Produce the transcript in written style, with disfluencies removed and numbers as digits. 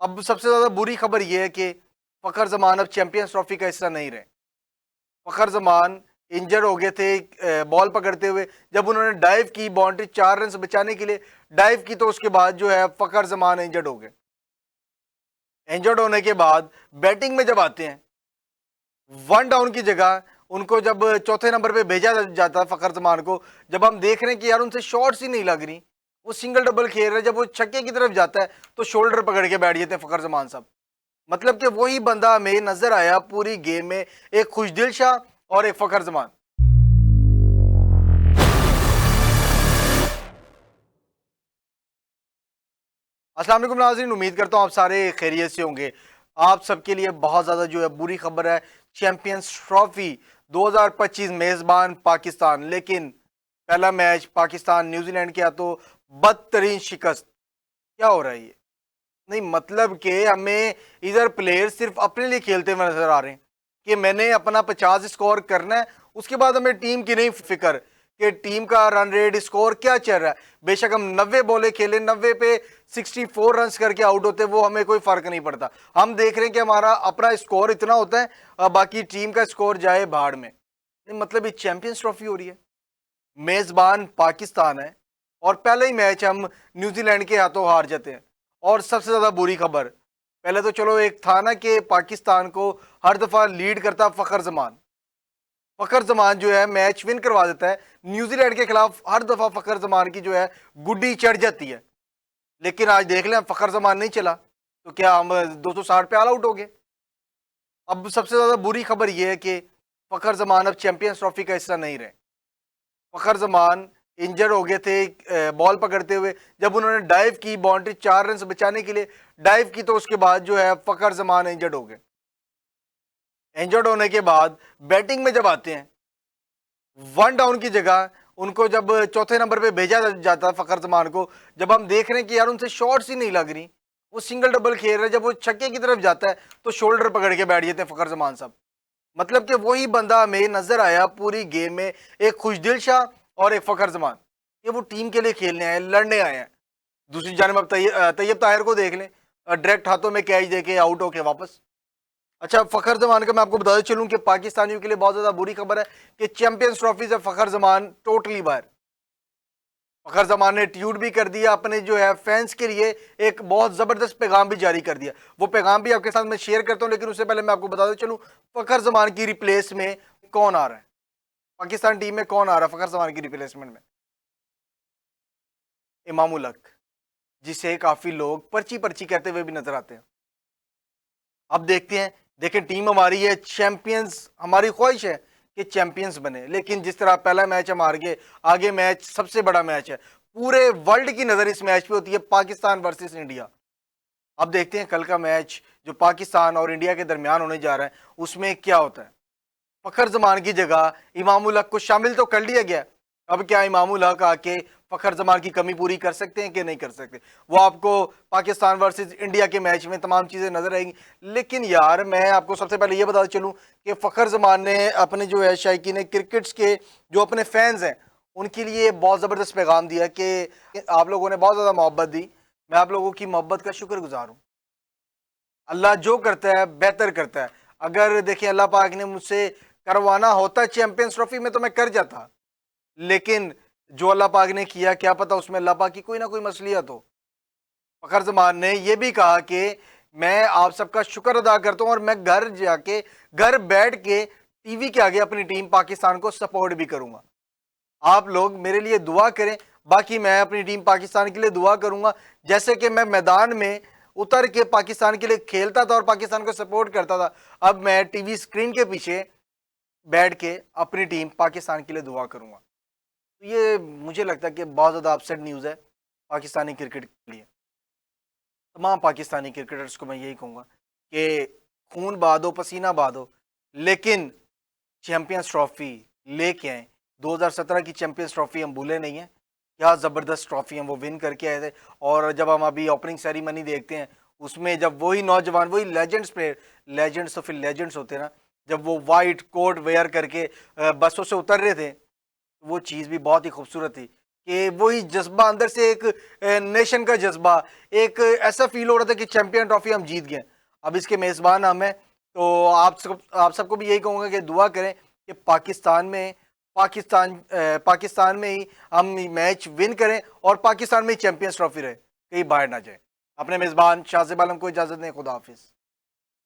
अब सबसे ज़्यादा बुरी खबर ये है कि फ़खर ज़मान अब चैंपियंस ट्रॉफी का हिस्सा नहीं रहे। फ़खर ज़मान इंजर्ड हो गए थे बॉल पकड़ते हुए। जब उन्होंने डाइव की, बाउंड्री 4 रन से बचाने के लिए डाइव की, तो उसके बाद जो है फ़खर ज़मान इंजर्ड हो गए। इंजर्ड होने के बाद बैटिंग में जब आते हैं, 1 डाउन की जगह उनको जब चौथे नंबर पे भेजा जाता है फ़खर ज़मान को, जब हम देख रहे हैं कि यार उनसे शॉट्स ही नहीं लग रही, वो सिंगल डबल खेल रहे हैं, जब वो छक्के की तरफ जाता है तो शोल्डर पकड़ के बैठ जाते हैं फ़खर ज़मान साहब। मतलब कि वही बंदा हमें नजर आया पूरी गेम में, एक खुशदिल शाह और एक फ़खर ज़मान। अस्सलाम वालेकुम नाज़रीन, उम्मीद करता हूँ आप सारे खैरियत से होंगे। आप सबके लिए बहुत ज़्यादा जो है बुरी खबर है। चैंपियंस ट्रॉफी 2025 मेज़बान पाकिस्तान, लेकिन पहला मैच पाकिस्तान न्यूजीलैंड के हाथों बदतरीन शिकस्त। क्या हो रहा है ये? नहीं, मतलब कि हमें इधर प्लेयर सिर्फ अपने लिए खेलते हुए नजर आ रहे हैं कि मैंने अपना 50 स्कोर करना है, उसके बाद हमें टीम की नहीं फिक्र कि टीम का रन रेट स्कोर क्या चल रहा है। बेशक हम 90 बॉलें खेलें, 90 पे 64 रन करके आउट होते, वो हमें कोई फर्क नहीं पड़ता। हम देख रहे हैं कि हमारा अपना स्कोर इतना होता है, बाकी टीम का स्कोर जाए भाड़ में। नहीं, मतलब ये चैंपियंस ट्रॉफी हो रही है, मेजबान पाकिस्तान है और पहले ही मैच हम न्यूजीलैंड के हाथों हार जाते हैं। और सबसे ज्यादा बुरी खबर, पहले तो चलो एक था ना कि पाकिस्तान को हर दफा लीड करता फ़खर ज़मान। फ़खर ज़मान जो है मैच विन करवा देता है न्यूजीलैंड के खिलाफ, हर दफा फ़खर ज़मान की जो है गुड्डी चढ़ जाती है। लेकिन आज देख लें, फ़खर ज़मान नहीं चला तो क्या हम 260 पे ऑल आउट हो गए। अब सबसे ज्यादा बुरी खबर यह है कि फ़खर ज़मान अब चैंपियंस ट्रॉफी का हिस्सा नहीं रहे। फ़खर ज़मान इंजर्ड हो गए थे बॉल पकड़ते हुए। जब उन्होंने डाइव की, बाउंड्री 4 रन से बचाने के लिए डाइव की, तो उसके बाद जो है फ़खर ज़मान इंजर्ड हो गए। इंजर्ड होने के बाद बैटिंग में जब आते हैं, 1 डाउन की जगह उनको जब चौथे नंबर पे भेजा जाता है फ़खर ज़मान को, जब हम देख रहे हैं कि यार उनसे शॉट्स ही नहीं लग रही, वो सिंगल डबल खेल रहे हैं, जब वो छक्के की तरफ जाता है तो शोल्डर पकड़ के बैठ जाते हैं फ़खर ज़मान साहब। मतलब कि वही बंदा हमें नजर आया पूरी गेम में, एक खुशदिल शाह और एक फ़खर ज़मान। ये वो टीम के लिए खेलने आए, लड़ने आए हैं। दूसरी जानब अब तैयब ताहिर को देख लें, डायरेक्ट हाथों में कैच देके आउट होके वापस। अच्छा, फ़खर ज़मान का मैं आपको बताते चलूं कि पाकिस्तानियों के लिए बहुत ज़्यादा बुरी खबर है कि चैंपियंस ट्रॉफी से फ़खर ज़मान टोटली बाहर। फ़खर ज़मान ने ट्वीट भी कर दिया अपने जो है फैंस के लिए, एक बहुत ज़बरदस्त पैगाम भी जारी कर दिया। वो पैगाम भी आपके साथ मैं शेयर करता हूं, लेकिन उससे पहले मैं आपको बताते चलूं फ़खर ज़मान की रिप्लेस में कौन आ रहा है। पाकिस्तान टीम में कौन आ रहा है फ़खर ज़मान की रिप्लेसमेंट में? इमामुल हक, जिसे काफ़ी लोग पर्ची पर्ची कहते हुए भी नजर आते हैं। अब देखते हैं, देखें टीम हमारी है चैंपियंस, हमारी ख्वाहिश है कि चैंपियंस बने, लेकिन जिस तरह पहला मैच हम हार गए, आगे मैच सबसे बड़ा मैच है, पूरे वर्ल्ड की नजर इस मैच पे होती है, पाकिस्तान वर्सेस इंडिया। अब देखते हैं कल का मैच जो पाकिस्तान और इंडिया के दरमियान होने जा रहा है, उसमें क्या होता है। फ़खर ज़मान की जगह इमामुल हक को शामिल तो कर लिया गया। अब क्या इमामुल हक आके फ़खर ज़मान की कमी पूरी कर सकते हैं कि नहीं कर सकते? वो आपको पाकिस्तान वर्सेस इंडिया के मैच में तमाम चीज़ें नज़र आएंगी। लेकिन यार मैं आपको सबसे पहले ये बताता चलूँ कि फ़खर ज़मान ने अपने जो है शायकीन क्रिकेट्स के जो अपने फैंस हैं, उनके लिए बहुत ज़बरदस्त पैगाम दिया कि आप लोगों ने बहुत ज़्यादा मोहब्बत दी, मैं आप लोगों की मोहब्बत का शुक्रगुजार हूँ। अल्लाह जो करता है बेहतर करता है। अगर देखिए अल्लाह पाक ने मुझसे करवाना होता चैंपियंस ट्रॉफी में तो मैं कर जाता, लेकिन जो अल्लाह पाक ने किया, क्या पता उसमें अल्लाह पाक की कोई ना कोई मसलियत हो। फ़खर ज़मान ने यह भी कहा कि मैं आप सबका शुक्र अदा करता हूँ और मैं घर जाके, घर बैठ के टीवी के आगे अपनी टीम पाकिस्तान को सपोर्ट भी करूंगा। आप लोग मेरे लिए दुआ करें, बाकी मैं अपनी टीम पाकिस्तान के लिए दुआ करूंगा। जैसे कि मैं मैदान में उतर के पाकिस्तान के लिए खेलता था और पाकिस्तान को सपोर्ट करता था, अब मैं टीवी स्क्रीन के पीछे बैठ के अपनी टीम पाकिस्तान के लिए दुआ करूंगा। तो ये मुझे लगता है कि बहुत ज़्यादा अपसेट न्यूज़ है पाकिस्तानी क्रिकेट के लिए। तमाम पाकिस्तानी क्रिकेटर्स को मैं यही कहूँगा कि खून बहा दो, पसीना बहा दो, लेकिन चैंपियंस ट्रॉफी लेके आए। 2017 की चैंपियंस ट्रॉफी हम भूले नहीं हैं, क्या ज़बरदस्त ट्रॉफी हम वो विन करके आए थे। और जब हम अभी ओपनिंग सेरेमनी देखते हैं, उसमें जब वही नौजवान, वही लेजेंड्स प्लेयर, लेजेंड्स तो फिर लेजेंड्स होते हैं ना, जब वो वाइट कोट वेयर करके बसों से उतर रहे थे, वो चीज़ भी बहुत ही खूबसूरत थी कि वही जज्बा अंदर से एक नेशन का जज्बा, एक ऐसा फील हो रहा था कि चैंपियन ट्रॉफी हम जीत गए। अब इसके मेज़बान हम हैं, तो आप सबको भी यही कहूँगा कि दुआ करें कि पाकिस्तान में ही हम मैच विन करें और पाकिस्तान में ही चैंपियंस ट्रॉफी रहे, कहीं बाहर ना जाए। अपने मेज़बान शाहज़ेब आलम को इजाज़त दें। खुदा हाफिज़।